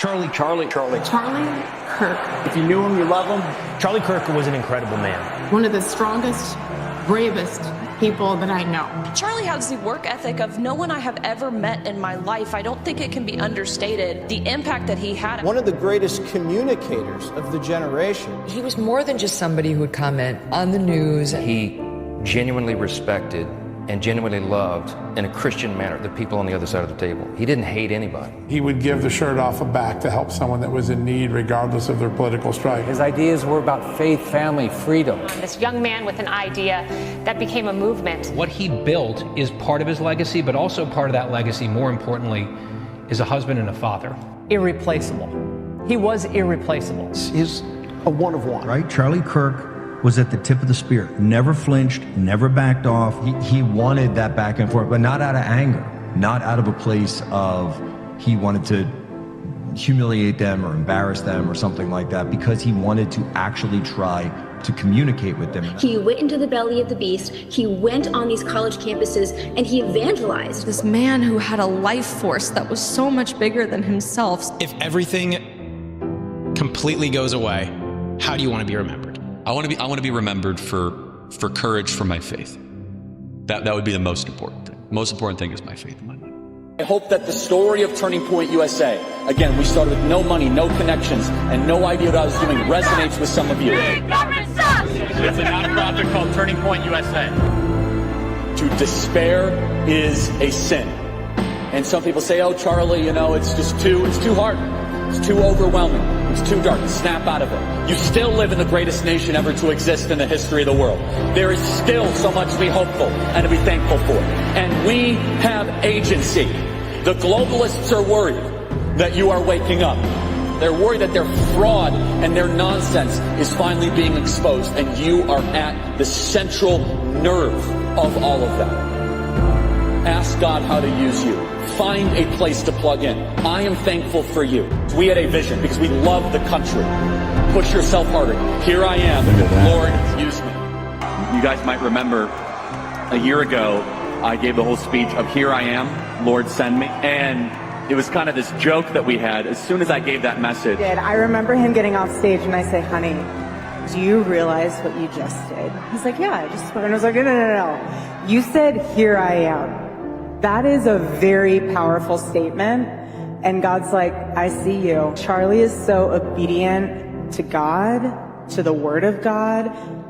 Charlie Kirk. If you knew him, you love him. Charlie Kirk was an incredible man. One of the strongest, bravest people that I know. Charlie has the work ethic of no one I have ever met in my life. I don't think it can be understated, the impact that he had. One of the greatest communicators of the generation. He was more than just somebody who would comment on the news. He genuinely respected and genuinely loved, in a Christian manner, the people on the other side of the table. He didn't hate anybody. He would give the shirt off a back to help someone that was in need, regardless of their political stripe. His ideas were about faith, family, freedom. This young man with an idea that became a movement. What he built is part of his legacy, but also part of that legacy, more importantly, is a husband and a father. Irreplaceable. He was irreplaceable. He's a one of one. Right? Charlie Kirk was at the tip of the spear, never flinched, never backed off. He wanted that back and forth, but not out of anger, not out of a place of he wanted to humiliate them or embarrass them or something like that, because he wanted to actually try to communicate with them. He went into the belly of the beast, he went on these college campuses, and he evangelized. This man who had a life force that was so much bigger than himself. If everything completely goes away, how do you want to be remembered? I want to be remembered for courage for my faith. That would be the most important thing. The most important thing is my faith in my life. I hope that the story of Turning Point USA, again, we started with no money, no connections, and no idea what I was doing, resonates with some of you. Government sucks! It's a nonprofit called Turning Point USA. To despair is a sin. And some people say, oh, Charlie, it's too hard. It's too overwhelming. It's too dark. Snap out of it. You still live in the greatest nation ever to exist in the history of the world. There is still so much to be hopeful and to be thankful for. And we have agency. The globalists are worried that you are waking up. They're worried that their fraud and their nonsense is finally being exposed, and you are at the central nerve of all of that. Ask God how to use you. Find a place to plug in. I am thankful for you. We had a vision because we love the country. Push yourself harder. Here I am. Lord, use me. You guys might remember a year ago, I gave the whole speech of here I am, Lord, send me. And it was kind of this joke that we had as soon as I gave that message. I remember him getting off stage and I say, honey, do you realize what you just did? He's like, yeah, I just spoke. And I was like, no. You said, here I am. That is a very powerful statement. And God's like, I see you. Charlie is so obedient to God, to the word of God.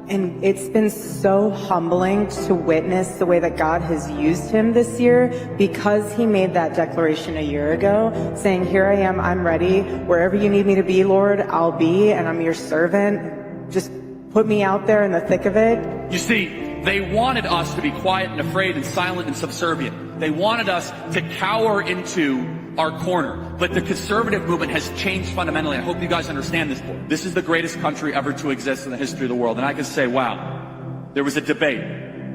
And it's been so humbling to witness the way that God has used him this year, because he made that declaration a year ago, saying, here I am, I'm ready. Wherever you need me to be, Lord, I'll be, and I'm your servant. Just put me out there in the thick of it. You see, they wanted us to be quiet and afraid and silent and subservient. They wanted us to cower into our corner. But the conservative movement has changed fundamentally. I hope you guys understand this. This is the greatest country ever to exist in the history of the world. And I can say, wow, there was a debate.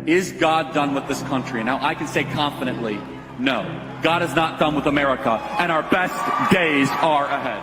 Is God done with this country? And now I can say confidently, no. God is not done with America, and our best days are ahead.